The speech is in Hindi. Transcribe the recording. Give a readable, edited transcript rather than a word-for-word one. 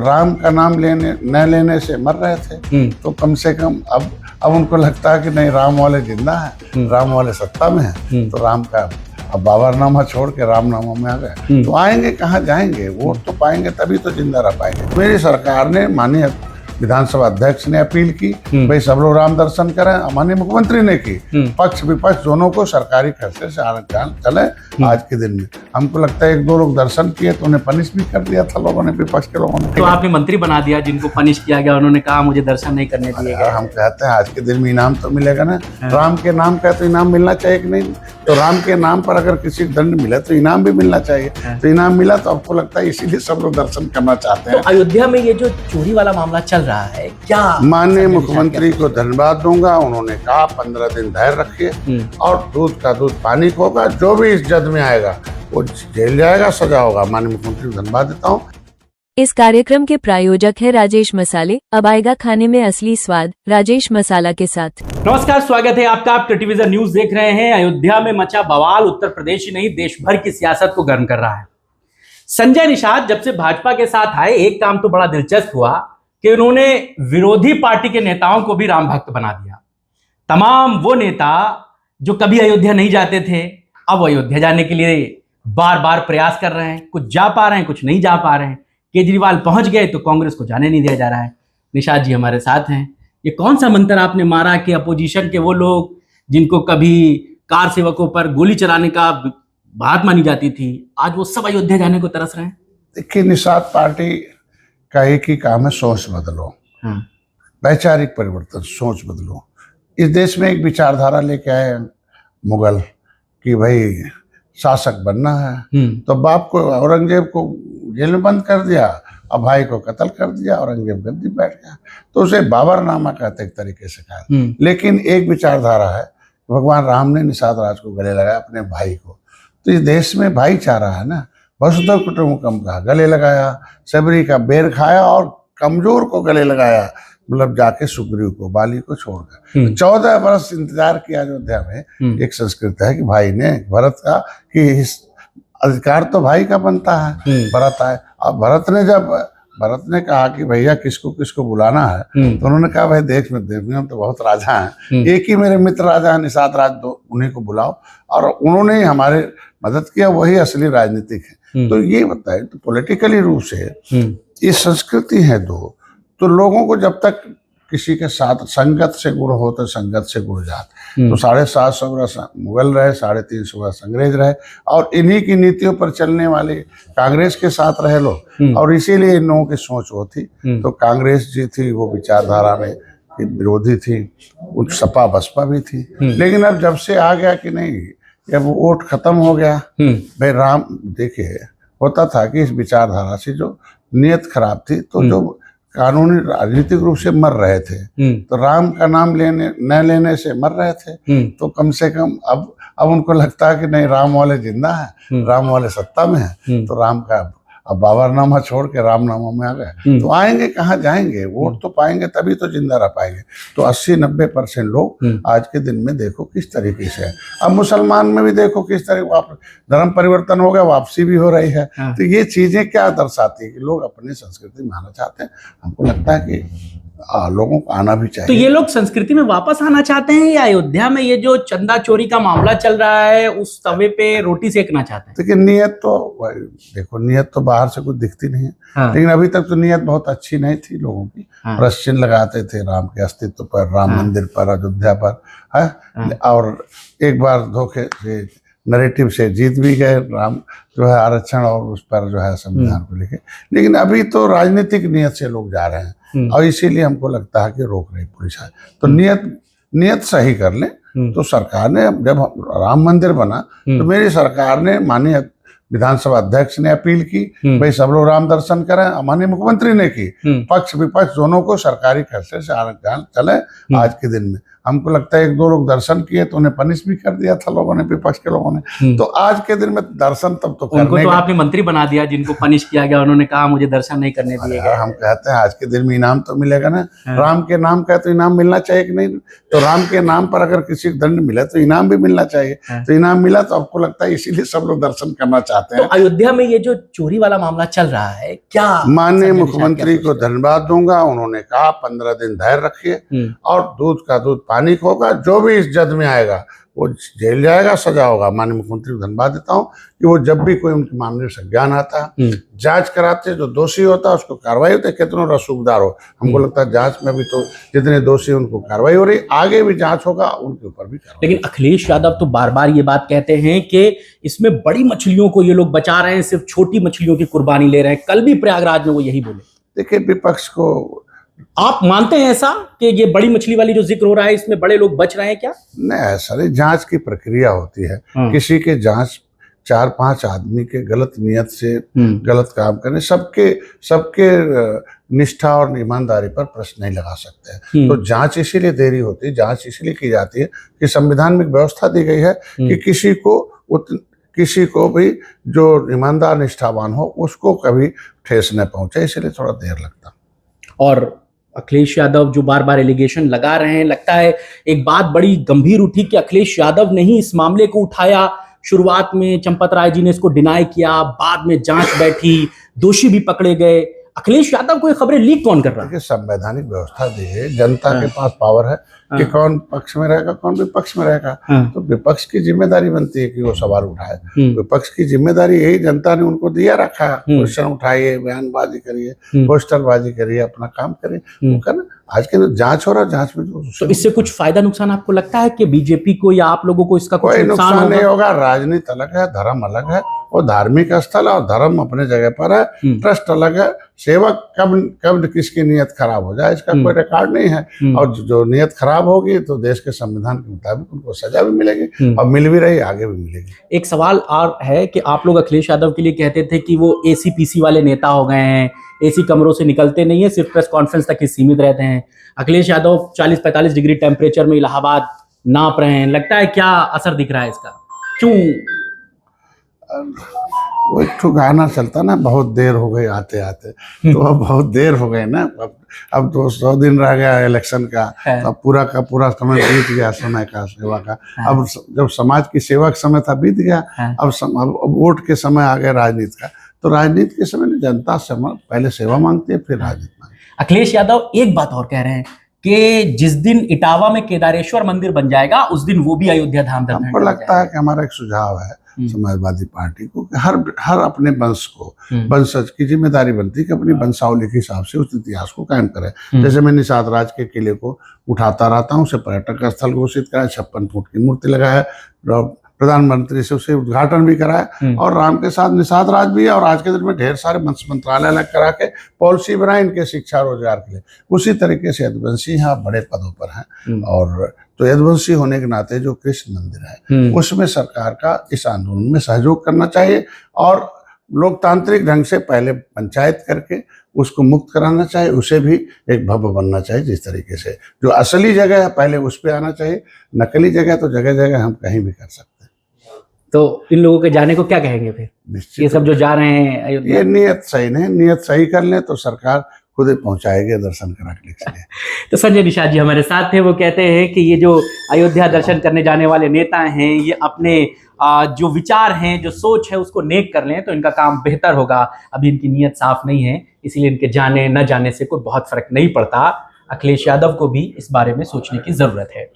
राम का नाम न लेने से मर रहे थे, तो कम से कम अब उनको लगता है कि नहीं, राम वाले जिंदा है, राम वाले सत्ता में है, तो राम का अब बाबरनामा छोड़ के रामनामा में आ गए, तो आएंगे कहाँ, जाएंगे? वोट तो पाएंगे तभी तो जिंदा रह पाएंगे। मेरी सरकार ने, माननीय विधानसभा अध्यक्ष ने अपील की, भाई सब लोग राम दर्शन करें। माननीय मुख्यमंत्री ने की, पक्ष विपक्ष दोनों को सरकारी खर्चे से आना चले। आज के दिन में हमको लगता है 1-2 लोग दर्शन किए तो उन्हें पनिश भी कर दिया था लोगों ने, विपक्ष के लोगों ने। तो आपने मंत्री बना दिया जिनको पनिश किया गया, उन्होंने कहा मुझे दर्शन नहीं करने दिए गए। हम कहते हैं आज के दिन में इनाम तो मिलेगा ना, राम के नाम का तो इनाम मिलना चाहिए कि नहीं? तो राम के नाम पर अगर किसी को दंड मिले तो इनाम भी मिलना चाहिए। तो इनाम मिला तो आपको लगता है इसीलिए सब लोग दर्शन करना चाहते हैं। तो अयोध्या में ये जो चोरी वाला मामला चल रहा है, क्या माननीय मुख्यमंत्री को धन्यवाद दूंगा। उन्होंने कहा 15 दिन धैर्य रखिए और दूध का दूध पानी को होगा, जो भी इस जद में आएगा वो जेल जाएगा, सजा होगा। माननीय मुख्यमंत्री को धन्यवाद देता हूँ। इस कार्यक्रम के प्रायोजक है राजेश मसाले। अब आएगा खाने में असली स्वाद राजेश मसाला के साथ। नमस्कार, स्वागत है आपका। आप टेलीविजन न्यूज देख रहे हैं। अयोध्या में मचा बवाल उत्तर प्रदेश ही नहीं देश भर की सियासत को गर्म कर रहा है। संजय निषाद जब से भाजपा के साथ आए, एक काम तो बड़ा दिलचस्प हुआ कि उन्होंने विरोधी पार्टी के नेताओं को भी राम भक्त बना दिया। तमाम वो नेता जो कभी अयोध्या नहीं जाते थे, अब अयोध्या जाने के लिए बार बार प्रयास कर रहे हैं। कुछ जा पा रहे हैं, कुछ नहीं जा पा रहे हैं। केजरीवाल पहुंच गए तो कांग्रेस को जाने नहीं दिया जा रहा है। निषाद जी हमारे साथ हैं। ये कौन सा मंत्र आपने मारा कि अपोजिशन के वो लोग जिनको कभी कार सेवकों पर गोली चलाने का बात मानी जाती थी, आज वो सब अयोध्या जाने को तरस रहे हैं? देखिए, निषाद पार्टी का एक ही काम है, सोच बदलो, वैचारिक परिवर्तन, सोच बदलो। इस देश में एक विचारधारा लेके आए मुगल कि भाई शासक बनना है, तो बाप को, औरंगजेब को जेल में बंद कर दिया और भाई को कत्ल कर दिया, औरंगजेब गद्दी बैठ गया, तो उसे बाबरनामा कहते एक तरीके से कहा। लेकिन एक विचारधारा है, भगवान राम ने निषाद राज को गले लगाया, अपने भाई को। तो इस देश में भाईचारा है ना, वसुधैव कुटुंबकम का गले लगाया, सबरी का बेर खाया और कमजोर को गले लगाया, मतलब जाके सुग्रीव को, बाली को छोड़कर 14 वर्ष इंतजार किया। अयोध्या में एक संस्कृति है कि भाई ने भरत का, कि इस अधिकार तो भाई का बनता है। भरत आए, अब भरत ने कहा कि भैया किसको किसको बुलाना है, तो उन्होंने कहा भाई देश में तो बहुत राजा हैं, एक ही मेरे मित्र राजा है निषाद राज, दो उन्हीं को बुलाओ। और उन्होंने ही हमारे मदद किया, वही असली राजनीतिक है। तो ये बताए, तो पॉलिटिकली रूप से ये संस्कृति है दो, तो लोगों को जब तक किसी के साथ संगत से गुण हो तो संगत से गुण जात। तो 750 वर्ष मुगल रहे, 350 वर्ष अंग्रेज रहे, और इन्हीं की नीतियों पर चलने वाले कांग्रेस के साथ रहे लोग, और इसीलिए इन लोगों की सोच वो थी। तो कांग्रेस जी थी वो विचारधारा में विरोधी थी, सपा बसपा भी थी। लेकिन अब जब से आ गया कि नहीं, जब वोट खत्म हो गया, भाई राम, देखिए होता था कि इस विचारधारा से जो नियत खराब थी, तो जो कानूनी राजनीतिक रूप से मर रहे थे, तो राम का नाम न लेने से मर रहे थे, तो कम से कम अब उनको लगता है कि नहीं, राम वाले जिंदा है, राम वाले सत्ता में है, तो राम का अब बाबरनामा छोड़ के रामनामा में आ गए, तो आएंगे कहाँ, जाएंगे? वोट तो पाएंगे तभी तो जिंदा रह पाएंगे। तो 80-90% लोग आज के दिन में देखो किस तरीके से है। अब मुसलमान में भी देखो किस तरह धर्म परिवर्तन हो गया, वापसी भी हो रही है। तो ये चीजें क्या दर्शाती है कि लोग अपनी संस्कृति में आना चाहते हैं। हमको लगता है कि लोगों को आना भी चाहिए। तो ये लोग संस्कृति में वापस आना चाहते हैं, या अयोध्या में ये जो चंदा चोरी का मामला चल रहा है उस तवे पे रोटी सेकना चाहते हैं? देखिए, नियत तो देखो, नियत तो बाहर से कुछ दिखती नहीं है। लेकिन अभी तक तो नियत बहुत अच्छी नहीं थी लोगों की। प्रश्न लगाते थे राम के अस्तित्व पर, राम मंदिर पर, अयोध्या पर, है। और एक बार धोखे से नैरेटिव से जीत भी गए, राम जो है आरक्षण और उस पर जो है संविधान को लेके। लेकिन अभी तो राजनीतिक नियत से लोग जा रहे हैं, और इसीलिए हमको लगता है कि रोक रही पुलिस है। तो नियत सही कर ले। तो सरकार ने, जब राम मंदिर बना, तो मेरी सरकार ने, माननीय विधानसभा अध्यक्ष ने अपील की, भाई सब लोग राम दर्शन करें। माननीय मुख्यमंत्री ने की, पक्ष विपक्ष दोनों को सरकारी खर्चे से आना चले। आज के दिन में हमको लगता है 1-2 लोग दर्शन किए तो उन्हें पनिश भी कर दिया था लोगों ने, विपक्ष के लोगों ने। तो आज के दिन में दर्शन तब तो उनको करने तो आपने मंत्री बना दिया, जिनको पनिश किया गया उन्होंने कहा मुझे दर्शन नहीं करने दिए गए। हम कहते हैं आज के दिन में इनाम तो मिलेगा ना, राम के नाम का तो इनाम मिलना चाहिए कि नहीं? तो राम के नाम पर अगर किसी को दंड मिले तो इनाम भी मिलना चाहिए। तो इनाम मिला तो आपको लगता है इसीलिए सब लोग दर्शन करना चाहते हैं। तो अयोध्या में ये जो चोरी वाला मामला चल रहा है, क्या माननीय मुख्यमंत्री को धन्यवाद दूंगा। उन्होंने कहा 15 दिन धैर्य रखिए और दूध का दूध पानी का होगा, जो भी इस जद में आएगा वो जेल जाएगा, सजा होगा। माननीय मुख्यमंत्री को धन्यवाद देता हूँ कि वो जब भी कोई उनके मामले में संज्ञान आता है, जांच कराते, जो दोषी होता है उसको कार्रवाई होती है, कितनों रसूखदार हो। हमको लगता है जांच में भी तो जितने दोषी उनको कार्रवाई हो रही, आगे भी जांच होगा उनके ऊपर भी कार्रवाई। लेकिन अखिलेश यादव तो बार बार ये बात कहते हैं कि इसमें बड़ी मछलियों को ये लोग बचा रहे हैं, सिर्फ छोटी मछलियों की कुर्बानी ले रहे हैं। कल भी प्रयागराज में वो यही बोले। देखिए, विपक्ष को आप मानते हैं ऐसा कि ये बड़ी मछली वाली जो जिक्र हो रहा है इसमें बड़े लोग बच रहे हैं क्या? नहीं, ऐसा नहीं, जांच की प्रक्रिया होती है। किसी के जांच 4-5 आदमी के गलत नियत से गलत काम करने, सबके निष्ठा और ईमानदारी पर प्रश्न नहीं लगा सकते। तो जांच इसीलिए देरी होती है, जांच इसीलिए की जाती है कि संविधान में एक व्यवस्था दी गई है कि किसी को भी जो ईमानदार निष्ठावान हो उसको कभी ठेस न पहुंचे, इसलिए थोड़ा देर लगता। और अखिलेश यादव जो बार बार एलिगेशन लगा रहे हैं, लगता है एक बात बड़ी गंभीर उठी कि अखिलेश यादव ने ही इस मामले को उठाया। शुरुआत में चंपत राय जी ने इसको डिनाई किया, बाद में जांच बैठी, दोषी भी पकड़े गए। अखिलेश यादव को ये खबरें लीक कौन कर रहा है? संवैधानिक व्यवस्था दी है, जनता के पास पावर है कि कौन पक्ष में रहेगा कौन विपक्ष में रहेगा। तो विपक्ष की जिम्मेदारी बनती है कि वो सवाल उठाए। विपक्ष की जिम्मेदारी यही जनता ने उनको दिया रखा है, क्वेश्चन उठाइए, बयानबाजी करिए, पोस्टरबाजी करिए, अपना काम करिए, वो करना। आज के जांच हो रहा है, जांच में तो इससे कुछ फायदा नुकसान आपको लगता है कि बीजेपी को या आप लोगों को इसका कोई नुकसान नहीं होगा? राजनीति अलग है, धर्म अलग है, वो धार्मिक स्थल है और धर्म अपने जगह पर है, ट्रस्ट अलग है। सेवक कब किसकी नियत खराब हो जाए इसका कोई रिकॉर्ड नहीं है। और जो नियत खराब होगी तो देश के संविधान के मुताबिक उनको सजा भी मिलेगी और मिल भी रही, आगे भी मिलेगी। एक सवाल और है कि आप लोग अखिलेश यादव के लिए कहते थे कि वो एसीपीसी वाले नेता हो गए हैं, एसी कमरों से निकलते नहीं है, सिर्फ प्रेस कॉन्फ्रेंस तक ही सीमित रहते हैं। अखिलेश यादव 40-45 डिग्री टेम्परेचर में इलाहाबाद नाप रहे हैं, लगता है क्या असर दिख रहा है इसका? क्यों? वो एक गाना चलता ना, बहुत देर हो गई आते आते, तो अब बहुत देर हो गए ना। अब तो 100 दिन रह गया इलेक्शन का, तो अब पूरा का पूरा समय बीत गया समय का, सेवा का। अब जब समाज की सेवा का समय था बीत गया, अब वोट के समय आ गया राजनीति का। तो राजनीति के समय जनता से पहले सेवा मांगती है, फिर राजनीति मांगती है। अखिलेश यादव एक बात और कह रहे हैं कि जिस दिन इटावा में केदारेश्वर मंदिर बन जाएगा उस दिन वो भी अयोध्या धाम दर्शन हमको लगता है कि हमारा एक सुझाव है समाजवादी पार्टी को कि हर अपने वंश को, वंशज की जिम्मेदारी बनती है कि अपनी वंशावली के हिसाब से उस इतिहास को कायम करे। जैसे मैं निषाद राज के किले को उठाता रहता हूँ, उसे पर्यटक स्थल घोषित कराया, 56 फुट की मूर्ति लगाया, प्रधानमंत्री से उसे उद्घाटन भी कराया, और राम के साथ निषाद राज भी है। और आज के दिन में ढेर सारे मंत्रालय अलग करा के पॉलिसी बनाए इनके शिक्षा रोजगार के लिए। उसी तरीके से यदुवंशी यहाँ बड़े पदों पर हैं, और तो यदुवंशी होने के नाते जो कृष्ण मंदिर है उसमें सरकार का इस आंदोलन में सहयोग करना चाहिए, और लोकतांत्रिक ढंग से पहले पंचायत करके उसको मुक्त कराना चाहिए, उसे भी एक भव्य बनना चाहिए। जिस तरीके से जो असली जगह है पहले उस पे आना चाहिए, नकली जगह तो जगह जगह हम कहीं भी कर सकते हैं। तो इन लोगों के जाने को क्या कहेंगे फिर? ये सब जो जा रहे हैं अयोध्या, ये नियत सही नहीं, नियत सही कर ले तो सरकार खुद ही पहुंचाएगी दर्शन कराने के लिए। तो संजय निषाद जी हमारे साथ थे, वो कहते हैं कि ये जो अयोध्या दर्शन करने जाने वाले नेता हैं ये अपने जो विचार हैं, जो सोच है उसको नेक कर लें तो इनका काम बेहतर होगा। अभी इनकी नीयत साफ नहीं है, इसीलिए इनके जाने न जाने से कोई बहुत फर्क नहीं पड़ता। अखिलेश यादव को भी इस बारे में सोचने की जरूरत है।